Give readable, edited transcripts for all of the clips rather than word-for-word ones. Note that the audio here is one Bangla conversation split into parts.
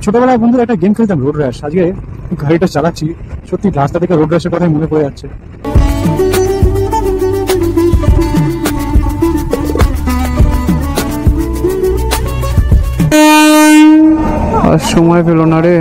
ছোটবেলায় বন্ধুরা একটা গেম খেলতাম, রোড র্যাশ। আজকে গাড়িটা চালাচ্ছি, সত্যি রাস্তা থেকে রোড র্যাশের কথাই মনে পড়ে যাচ্ছে। আর সময় পেল না রে।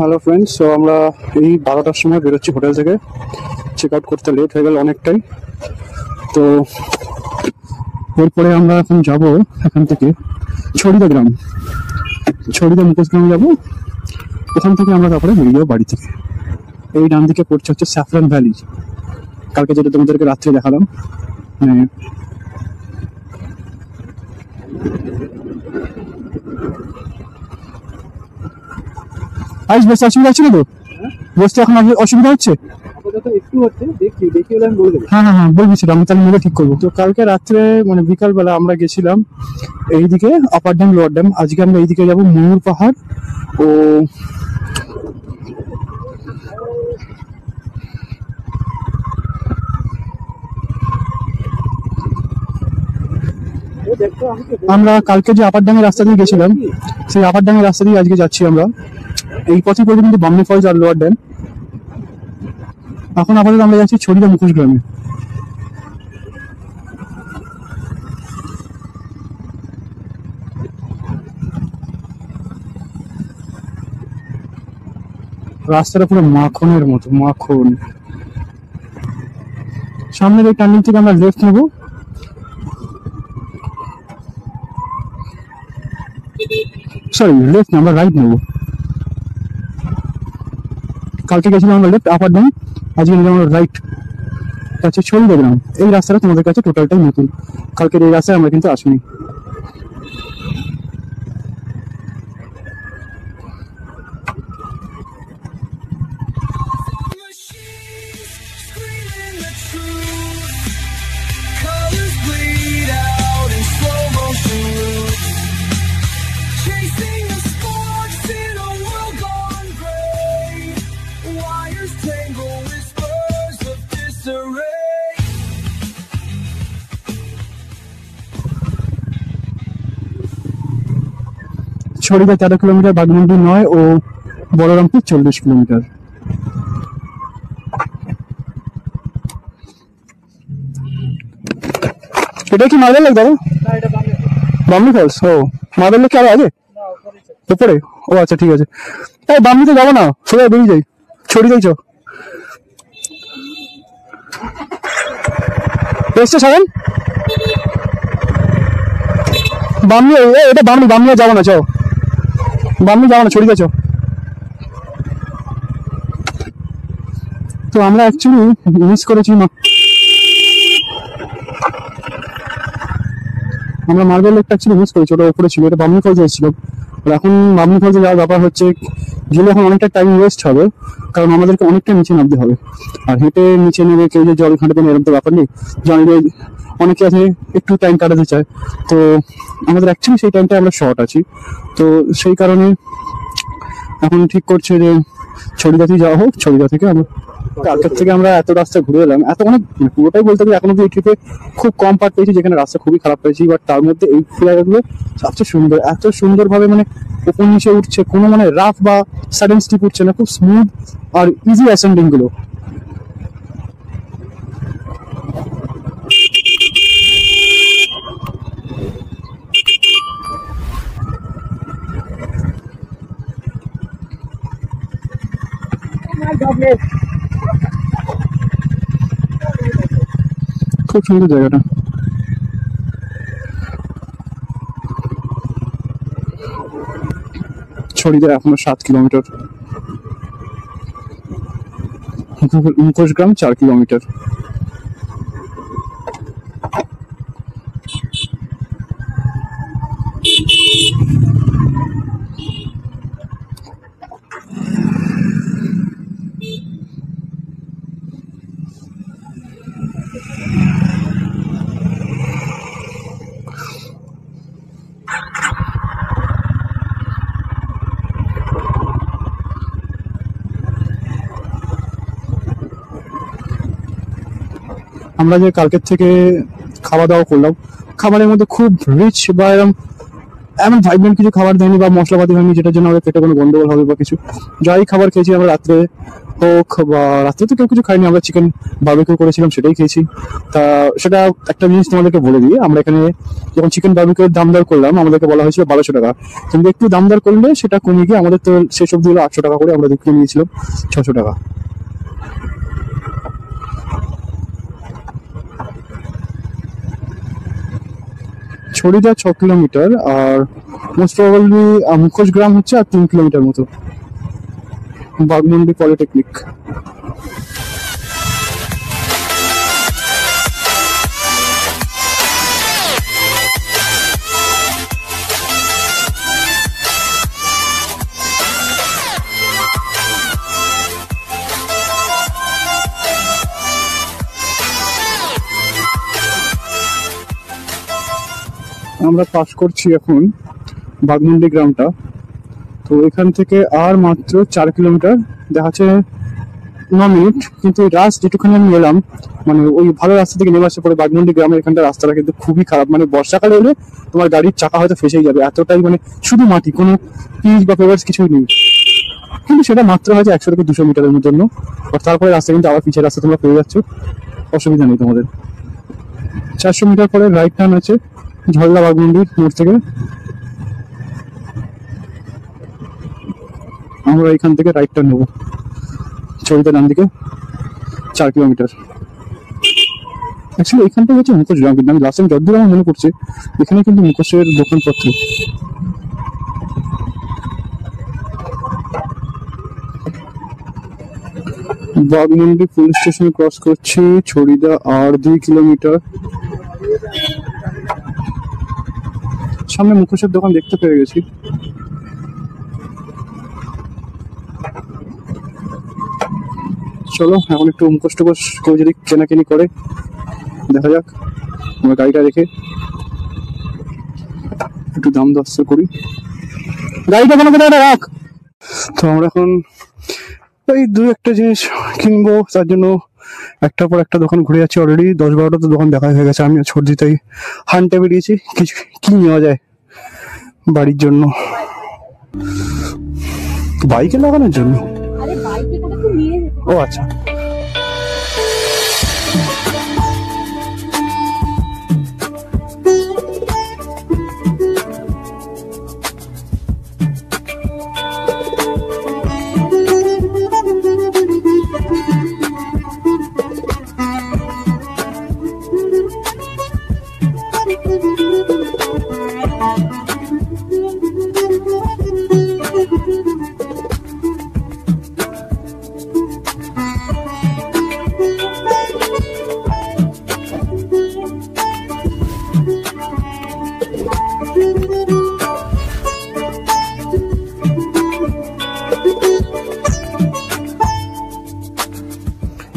হ্যালো ফ্রেন্ডস, সো আমরা এই 12টার সময় বেরোচ্ছি হোটেল থেকে। চেক আউট করতে লেট হয়ে গেল অনেকটাই। তো এরপরে আমরা এখন যাব এখান থেকে ছড়িদা গ্রাম, ছড়িদা মুকেশ গ্রামে যাবো। ওখান থেকে আমরা তারপরে বেরিয়ে যাবো বাড়ি থেকে। এই ডান দিকে পড়ছে হচ্ছে স্যাফরান ভ্যালি, কালকে যেটা তোমাদেরকে রাত্রে দেখালাম। মানে আজ বসতে অসুবিধা হচ্ছে না তো? বসতে এখন অসুবিধা হচ্ছে? হ্যাঁ হ্যাঁ হ্যাঁ, বলবি সেটা আমি তাহলে মিলে ঠিক করবো। তো কালকে রাত্রে মানে বিকালবেলা আমরা গেছিলাম এইদিকে আপার ড্যাম লোয়ার ড্যাম। আজকে আমরা এইদিকে যাবো ময়ূর পাহাড় ও আমরা কালকে যে আপার ড্যামের রাস্তা দিয়ে গেছিলাম সেই আপার ড্যামের রাস্তা দিয়ে আজকে যাচ্ছি আমরা। এই পথে পড়বে কিন্তু বামনি ফলস আর লোয়ার ড্যাম। এখন আপাতত আমরা যাচ্ছি ছড়িদা মুখোশ গ্রামে। রাস্তাটা পুরো মাখনের মতো, মাখন। সামনের এই টার্নিং থেকে আমরা লেফট নেবো। সরি, লেফট না, আমরা রাইট নেবো। কালকে গেছিলাম আমরা লেফট আপার ড্যাম, আজকে নিলাম আমরা রাইট। কাছে ছড়িদা গ্রাম। এই রাস্তাটা তোমাদের কাছে টোটালটাই নতুন, কালকের এই রাস্তায় আমরা কিন্তু আসিনি। ছড়িদা 13 কিলোমিটার, বাগমুন্ডি 9 ও বলরামপুর 40 কিলোমিটার। এটা কি মাদার লেক দাদা? বামনি ফলস। ও মাদার লেক কি আরো আগে উপরে? ও আচ্ছা ঠিক আছে। এই বামনিতে যাবো না, সোজা বেরিয়ে যাই, ছড়িদাই চ। এসছে সারেন বামনি, এটা বামনি, বামনি যাবো না, চ বামনি যাবো না, ছড়িদা চ। তো আমরা অ্যাকচুয়ালি মিস করেছি, আমরা মার্বেল লেকটা অ্যাকচুয়ালি মিস করেছি। ওটা উপরে ছিল, এটা বামনি ফলসে এসেছিল। আর এখন বামনি ফলসে যাওয়ার ব্যাপার হচ্ছে গেলে এখন অনেকটা টাইম ওয়েস্ট হবে, কারণ আমাদেরকে অনেকটা নিচে নামতে হবে। আর হেঁটে নিচে নেমে কেউ যে জল ঘাঁটবে না এরকম তো ব্যাপার নেই। জানি অনেকে আছে একটু টাইম কাটাতে চায়, তো আমাদের অ্যাকচুয়ালি সেই টাইমটা আমরা শর্ট আছি। তো সেই কারণে এখন ঠিক করছে যে ছড়িদাতেই যাওয়া হোক। ছড়িদা থেকে আমরা কালকের থেকে আমরা এত রাস্তা ঘুরে এলাম, এত অনেক পুরোটাই বলতে গেলে এখন অব্দি এই ট্রিপে খুব কম পার্ট পেয়েছি যেখানে রাস্তা খুবই খারাপ পেয়েছি, বাট তার মধ্যে এই জায়গাগুলো সবচেয়ে সুন্দর। এত সুন্দরভাবে মানে উপর নিচে উঠছে, কোনো মানে রাফ বা সাডেন স্টিপ উঠছে না, খুব স্মুথ আর ইজি অ্যাসেন্ডিং গুলো। খুব সুন্দর জায়গাটা। ছড়িদা এখনো 7 কিলোমিটার, মুখোশগ্রাম 4 কিলোমিটার। আমরা যে কালকের থেকে খাওয়া দাওয়া করলাম, খাবারের মধ্যে খুব রিচ বা এমন ভাইব্রেন্ট কিছু খাবার দেয়নি বা মশলাপাতি হয়নি যেটার জন্য আমাদের পেটে কোনো গন্ডগোল হবে বা কিছু। যাই খাবার খেয়েছি আমরা রাত্রে হোক বা রাত্রে তো কেউ কিছু খাইনি, আমরা চিকেন বারবিকিউ করেছিলাম সেটাই খেয়েছি। তা সেটা একটা জিনিস তোমাদেরকে বলে দিই, আমরা এখানে যখন চিকেন বারবিকিউর দাম দর করলাম আমাদেরকে বলা হয়েছিল 1200 টাকা, কিন্তু একটু দাম দর করলে সেটা কমে গিয়ে আমাদের তো শেষ অব্দি হলো 800 টাকা করে, আমরা দেখে নিয়েছিলাম 600 টাকা। ছড়িদা 6 কিলোমিটার আর মোস্ট প্রবাবলি মুখোশগ্রাম হচ্ছে আর 3 কিলোমিটার মতো, বাগমুন্ডি পলিটেকনিক। আমরা পাস করছি এখন বাগমুন্ডি গ্রামটা। তো এখান থেকে আর মাত্র 4 কিলোমিটার, দেখাচ্ছে 9 মিনিট। কিন্তু রাস্তা যেটুখানি আমি এলাম, মানে ওই ভালো রাস্তা থেকে নেমে আসছে পরে বাগমুন্ডি গ্রামের এখানটা রাস্তাটা কিন্তু খুবই খারাপ। মানে বর্ষাকালে হলে তোমার গাড়ির চাকা হয়তো ফেসেই যাবে, এতটাই মানে শুধু মাটি, কোনো পিচ বা পেভার্স কিছুই নেই। কিন্তু সেটা মাত্র হয়তো 100 থেকে 200 মিটারের জন্য। আর তারপরে রাস্তা কিন্তু আবার পিছের রাস্তা তোমরা পেয়ে যাচ্ছ, অসুবিধা নেই তোমাদের। 400 মিটার পরে রাইট টার্ন আছে ঝলদা বাগমুন্ডির মোড় থেকে। আমরা এখান থেকে রাইট টার্ন নেবো ছড়িদা ডান দিকে 4 কিলোমিটার। অ্যাকচুয়ালি এখানটা হচ্ছে মুখোশগ্রাম, কিন্তু আমি লাস্ট টাইম যতদূর আমার মনে পড়ছে এখানে কিন্তু মুখোশের দোকানপত্র। বাগমুন্ডি পুলিশ স্টেশন ক্রস করছি, ছড়িদা আর 2 কিলোমিটার। সামনে মুখোশের দোকান দেখতে পেয়ে গেছি। চলো এখন একটু মুখোশ টুকোশ কেউ যদি কেনাকিনি করে দেখা যাক, আমরা গাড়িটা রেখে একটু দাম দর করি। গাড়িটা কোনো কোথায় রাখ। তো আমরা এখন এই 2-1টা জিনিস কিনবো, তার জন্য একটার পর একটা দোকান ঘুরে যাচ্ছি। অলরেডি 10-12টা তো দোকান দেখা হয়ে গেছে। আমি ছড়ি তাই হান্টে বেরিয়েছি কিছু কি নেওয়া যায় বাড়ির জন্য, বাইকে লাগানোর জন্য। ও আচ্ছা,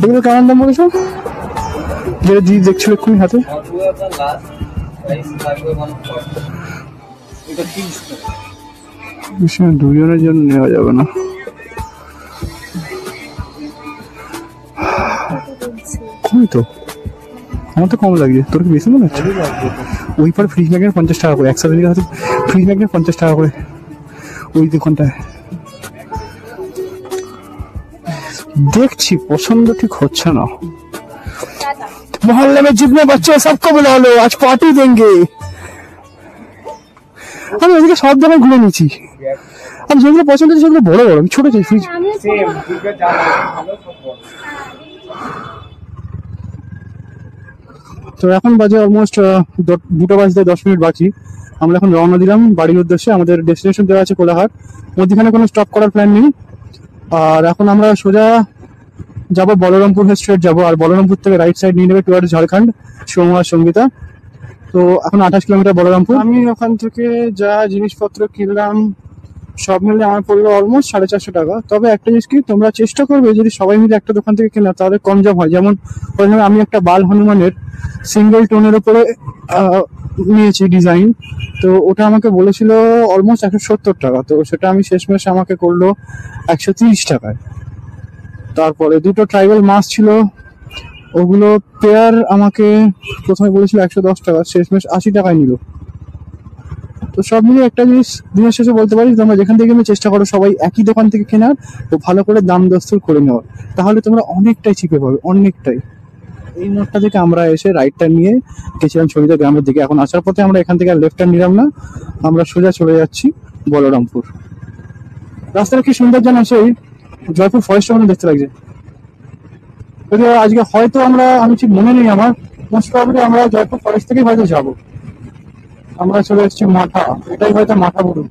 এগুলো কেমন দাম বলেছো? যেটা দিদি দেখছিল এক্ষুনি হাতে, দুজনের জন্য নেওয়া যাবে না। কমই তো, আমার তো কম লাগছে, তোর কি বেশি মনে হচ্ছে? ওই পরে ফ্রিজ ম্যাগনেট 50 টাকা করে, একসাথে নিলে হয়তো ফ্রিজ ম্যাগনেট 50 টাকা করে ওই দোকানটায়। देखी पसंद ठीक होच्छे ना। मोहल्ले में जितने बच्चे सबको बुला लो, आज पार्टी देंगे। আমি এদিকে সব জায়গায় ঘুরে নিয়েছি, আর যেগুলো পছন্দ হচ্ছে সেগুলো বড় বড়, আমি ছোট চাই ফ্রিজ। তো এখন বাজে অলমোস্ট 2টা বাজতে 10 মিনিট বাকি। আমরা এখন রওনা দিলাম বাড়ির উদ্দেশ্যে। আমাদের ডেস্টিনেশন দেওয়া আছে কোলাঘাট, মধ্যখানে কোনো স্টপ করার প্ল্যান নেই। আর এখন আমরা সোজা যাবো বলরামপুর হয়ে স্ট্রেট যাবো, আর বলরামপুর থেকে রাইট সাইড নিয়ে নেবে টুয়ার্ডস ঝাড়খণ্ড, সোমু আর সঙ্গীতা। তো এখন 28 কিলোমিটার বলরামপুর। আমি ওখান থেকে যা জিনিসপত্র কিনলাম সব মিলে আমার পড়লো অলমোস্ট 450 টাকা। তবে একটা জিনিস কি, তোমরা চেষ্টা করবে যদি সবাই মিলে একটা দোকান থেকে কেনা তাহলে কম দাম হয়। যেমন আমি একটা বাল হনুমানের সিঙ্গেল টোনের উপরে নিয়েছি ডিজাইন, তো ওটা আমাকে বলেছিল অলমোস্ট 170 টাকা, তো সেটা আমি শেষমেশ আমাকে করলো 130 টাকায়। তারপরে দুটো ট্রাইবাল মাছ ছিল, ওগুলো পেয়ার আমাকে প্রথমে বলেছিল 110 টাকা, শেষমেশ 80 টাকায় নিল। তো সব মিলিয়ে একটা জিনিস দিনের শেষে বলতে পারি, তোমরা যেখান থেকে চেষ্টা করো সবাই একই দোকান থেকে কেনার ও ভালো করে দাম দস্তুর করে নেওয়ার, তাহলে তোমরা অনেকটাই চিপে পাবে, অনেকটাই। এই মোড়টা থেকে আমরা এসে রাইটটা নিয়ে গেছিলাম ছবিতে গ্রামের দিকে। এখন আসার পথে আমরা এখান থেকে আর লেফট টার্ন নিলাম না, আমরা সোজা চলে যাচ্ছি বলরামপুর। রাস্তাটা কি সুন্দর জানো, সেই জয়পুর ফরেস্টের মধ্যে দেখতে লাগছে। যদিও আজকে হয়তো আমি ঠিক মনে নেই আমার, মোস্ট প্রবাবলি আমরা জয়পুর ফরেস্ট থেকেই হয়তো যাবো। আমরা চলে এসেছি মাথা, এটাই হয়তো মাথা বলুন।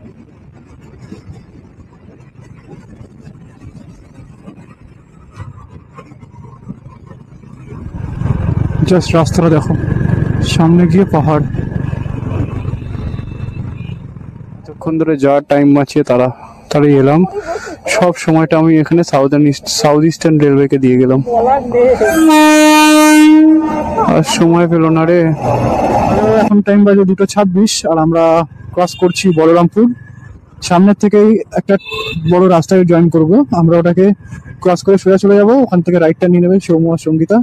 জাস্ট রাস্তাটা দেখো, সামনে গিয়ে পাহাড়। এতক্ষণ ধরে যা টাইম বাঁচিয়ে তাড়াতাড়ি এলাম, সব সময়টা আমি এখানে সাউথ ইস্টার্ন রেলওয়েকে দিয়ে গেলাম, আর সময় পেল না রে। এখন টাইম বাজে 2:26 আর আমরা ক্রস করছি বলরামপুর। সামনের থেকেই একটা বড় রাস্তায় জয়েন করব, আমরা ওটাকে ক্রস করে সোজা চলে যাবো। ওখান থেকে রাইটটা নিয়ে নেবে সৌম্য আর সঙ্গীতা।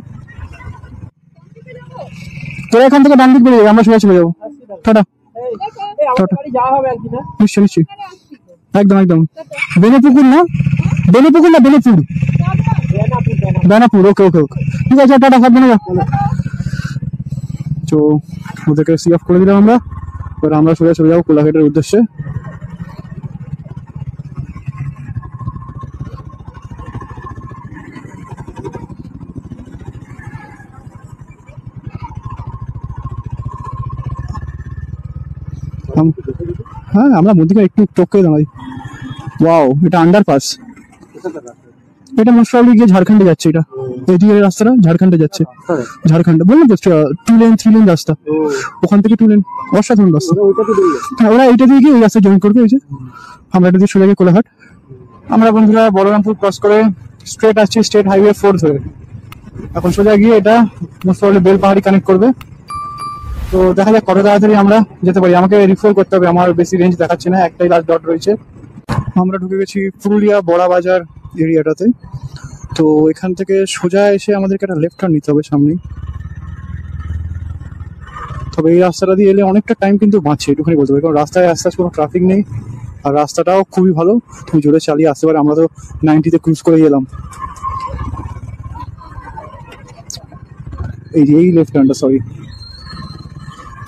তোরা এখান থেকে ডান দিক বেরিয়ে যাবে, আমরা সোজা চলে যাবো। Tata tata. নিশ্চয় নিশ্চয়ই, একদম একদম। বেনেপুকুর না, বেনেপুকুর না, বেনেপুর, বেনাপুর। ওকে ওকে ওকে, ঠিক আছে, টাটা, সাবধানে যা। তো ওদেরকে সি অফ করে দিলাম আমরা, এবার আমরা সোজা চলে যাবো কোলাঘাটের উদ্দেশ্যে। হ্যাঁ, আমরা মধ্যে একটু টপকে দাঁড়াই। ওয়াও, এটা আন্ডারপাস। এটা মোস্ট প্রবাবলি গিয়ে ঝাড়খণ্ডে যাচ্ছে। এটা এদিকে রাস্তাটা ঝাড়খণ্ডে যাচ্ছে। ঝাড়খণ্ড বললাম তো, 2 লেন 3 লেন রাস্তা, ওখান থেকে 2 লেন, অসাধারণ রাস্তা। হ্যাঁ, ওরা এইটা দিয়ে গিয়ে এই রাস্তা জয়েন করবে। এই যে আমরা এটা দিয়ে চলে গিয়ে কোলাঘাট। আমরা বন্ধুরা বলরামপুর ক্রস করে স্ট্রেট আসছি স্টেট হাইওয়ে 4 ধরে। এখন সোজা গিয়ে এটা মোস্ট প্রবাবলি বেলপাহাড়ি কানেক্ট করবে। তো দেখা যাক কত তাড়াতাড়ি আমরা যেতে পারি। আমাকে রিফার করতে হবে, আমার বেশি রেঞ্জ দেখাচ্ছে না, একটাই লাস্ট ডট রয়েছে। আমরা ঢুকে গেছি পুরুলিয়া বড়া বাজার এরিয়াটাতে। তো এখান থেকে সোজা এসে আমাদেরকে একটা লেফট টার্ন নিতে হবে সামনেই। তবে এই রাস্তাটা দিয়ে এলে অনেকটা টাইম কিন্তু বাঁচে, একটুখানি বলতে পারি, কারণ রাস্তায় আস্তে আস্তে কোনো ট্রাফিক নেই, আর রাস্তাটাও খুবই ভালো, তুমি জোরে চালিয়ে আসতে পারো। আমরা তো 90-তে ক্রুজ করে গেলাম। এই লেফট টার্নটা, সরি,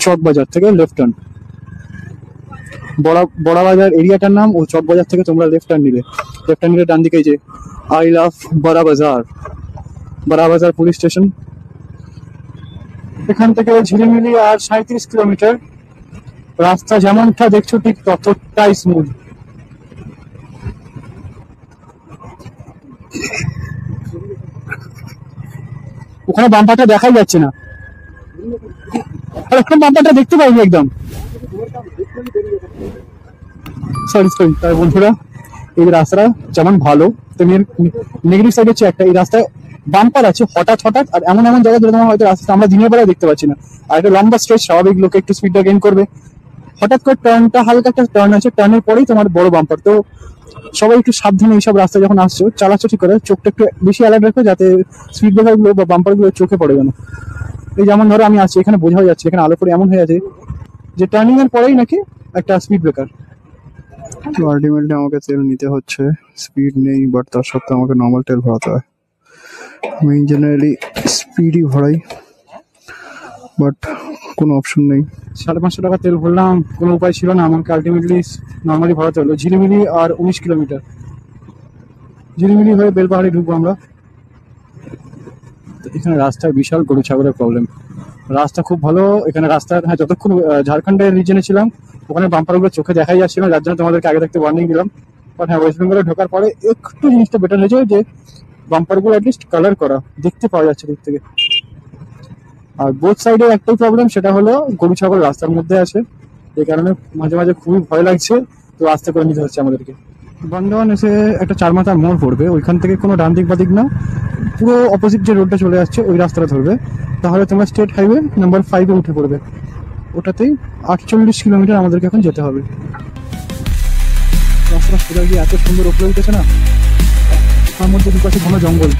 চক বাজার থেকে লেফট টার্ন। বড়া বাজার এরিয়াটার নাম, ও চক বাজার থেকে তোমরা লেফট টার্ন নিলে ডান দিকে যে আই লাভ বড়া বাজার পুলিশ স্টেশন। এখান থেকে ঝিলিমিলি আর 37 কিলোমিটার। রাস্তা যেমনটা দেখছো ঠিক ততটাই স্মুথ। ওখানে বাম্পারটা দেখাই যাচ্ছে না, আর ওখানে বাম্পারটা দেখতে পাইনি একদম। সরি। তাই বন্ধুরা, এই রাস্তাটা যেমন ভালো তেমনি নেগেটিভ সাইড হচ্ছে একটা, এই রাস্তায় বাম্পার আছে হঠাৎ, আর এমন জায়গায় যেটা তোমার হয়তো রাস্তা আমরা দিনের বেলায় দেখতে পাচ্ছি না। আর একটা লম্বা স্ট্রেচ, স্বাভাবিক লোকে একটু স্পিডটা গেইন করবে, হঠাৎ করে টার্নটা, হালকা একটা টার্ন আছে, টার্নের পরেই তোমার বড় বাম্পার। তো সবাই একটু সাবধানে এইসব রাস্তায় যখন আসছো, চালাচ্ছ ঠিক করে, চোখটা একটু বেশি অ্যালার্ট রাখো যাতে স্পিড ব্রেকার গুলো বা বাম্পার গুলো চোখে পড়ে যেন। এই যেমন ধরো আমি আসছি, এখানে বোঝা যাচ্ছে, এখানে আলো করে এমন হয়ে আছে যে টার্নিং এর পরেই নাকি একটা স্পিড ব্রেকার। তো আলটিমেটলি আমাকে তেল নিতে হচ্ছে, স্পিড নেই, বাট তার সত্ত্বেও আমাকে নর্মাল তেল ভরাতে হয়। আমি জেনারেলি স্পিডই ভরাই, বাট কোনো অপশন নেই। 550 টাকা তেল ভরলাম, কোনো উপায় ছিল না, আমাকে আলটিমেটলি নর্মালি ভরাতে হলো। ঝিলিমিলি আর 19 কিলোমিটার, ঝিলিমিলি হয়ে বেলপাহাড়ি ঢুকবো আমরা। এখানে রাস্তায় বিশাল গরু ছাগলের প্রবলেম, রাস্তা খুব ভালো এখানে রাস্তা। হ্যাঁ, যতক্ষণ ঝাড়খণ্ডের রিজনে ছিলাম ওখানে বাম্পারগুলো চোখে দেখাই যাচ্ছিল, যার জন্য তোমাদেরকে আগে থাকতে ওয়ার্নিং দিলাম। বাট হ্যাঁ, ওয়েস্ট বেঙ্গলে ঢোকার পরে একটু জিনিসটা বেটার হয়েছে যে বাম্পারগুলো অ্যাটলিস্ট কালার করা দেখতে পাওয়া যাচ্ছে দূর থেকে। আর বোথ সাইডে একটাই প্রবলেম, সেটা হলো গরু ছাগল রাস্তার মধ্যে আছে, এই কারণে মাঝে মাঝে খুবই ভয় লাগছে, তো আস্তে করে নিতে হচ্ছে আমাদেরকে। বর্ধমান এসে একটা 4 মাথার মোড় পড়বে, ওইখান থেকে কোনো ডান দিক বা দিক না, পুরো অপোজিট যে রোডটা চলে আসছে ওই রাস্তাটা ধরবে, তাহলে তোমরা স্টেট হাইওয়ে নাম্বার 5-এ উঠে পড়বে। ওটাতেই 48 কিলোমিটার আমাদেরকে এখন যেতে হবে। রাস্তাটা সোজা গিয়ে এত সুন্দর উপরে উঠেছে না, তার মধ্যে দুপাশে ঘন জঙ্গল।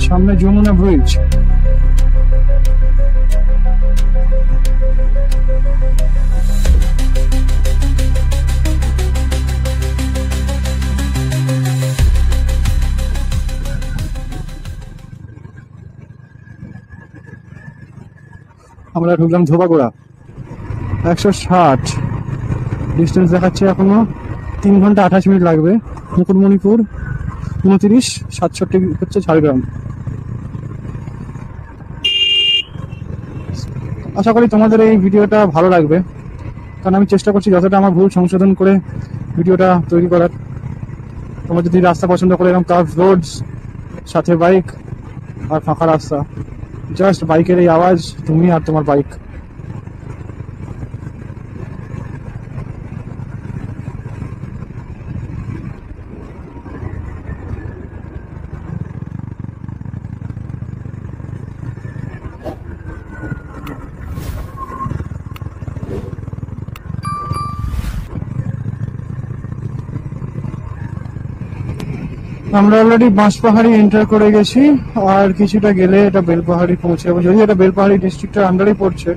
সামনে যমুনা ব্রিজ। আমরা ঢুকলাম ধোবাগোড়া, 160 ডিস্টেন্স দেখাচ্ছে, এখনো 3 ঘন্টা 28 মিনিট লাগবে। মুকুটমণিপুর 29, 67 হচ্ছে ঝাড়গ্রাম। আশা করি তোমাদের এই ভিডিওটা ভালো লাগবে, কারণ আমি চেষ্টা করছি যতটা আমার ভুল সংশোধন করে ভিডিওটা তৈরি করার। তোমরা যদি রাস্তা পছন্দ করে এরকম কার্ভ রোডস, সাথে বাইক আর ফাঁকা রাস্তা, জাস্ট বাইকের এই আওয়াজ, তুমি আর তোমার বাইক। আমরা অলরেডি বাঁশপাহাড়ি এন্টার করে গেছি, আর কিছুটা গেলে এটা বেলপাহাড়ি পৌঁছে যাবো, যদি এটা বেলপাহাড়ি ডিস্ট্রিক্টের আন্ডারেই পড়ছে।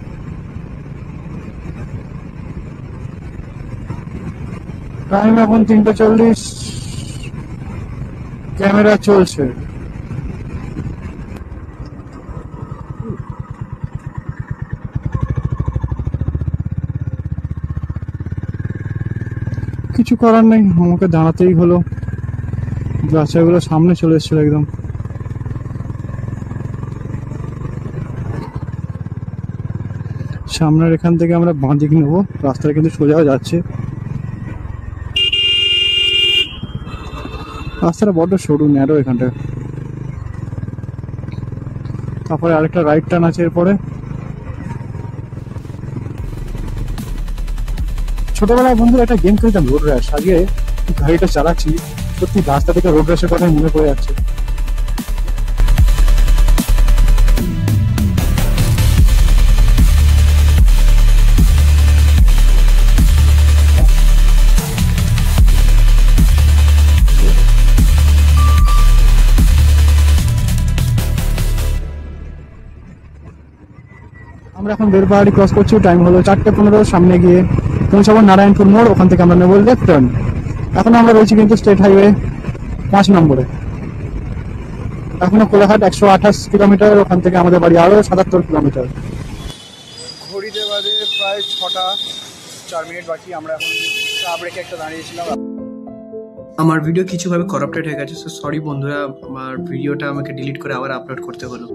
টাইম এখন 3:40, ক্যামেরা চলছে। কিছু করার নেই, আমাকে দাঁড়াতেই হলো, গাছগুলো সামনে চলে এসেছিল একদম। সামনের এখান থেকে আমরা বাঁ দিক নেবো, রাস্তাটা কিন্তু সোজা যাচ্ছে। রাস্তাটা বড্ড সরু ন্যারো এখানটা, তারপরে আরেকটা রাইট টার্ন আছে এরপরে। ছোটবেলায় বন্ধুরা একটা গেম খেলতাম, রোড র্যাশ। আগে গাড়িটা চালাচ্ছি, সত্যি রাস্তা থেকে রোড র্যাশের কথা মনে পড়ে যাচ্ছে। আমরা এখন বেলপাহাড়ি ক্রস করছি, টাইম হলো 4:15। সামনে গিয়ে পৌঁছাবো নারায়ণপুর মোড়, ওখান থেকে আমরা নেবো লেফট টার্ন। এখন আমরা রয়েছি কিন্তু স্টেট হাইওয়ে 5 নম্বরে। এখনো কোলাঘাট 128 কিলোমিটার, ওখান থেকে আমাদের বাড়ি আরো 77 কিলোমিটার। ঘড়িতে বাজে প্রায় 6টা 4 মিনিট বাকি। আমরা এখন চা ব্রেকে একটা দাঁড়িয়েছিলাম। আমার ভিডিও কিছুভাবে করাপ্টেড হয়ে গেছে, সো সরি বন্ধুরা, আমার ভিডিওটা আমাকে ডিলিট করে আবার আপলোড করতে হলো।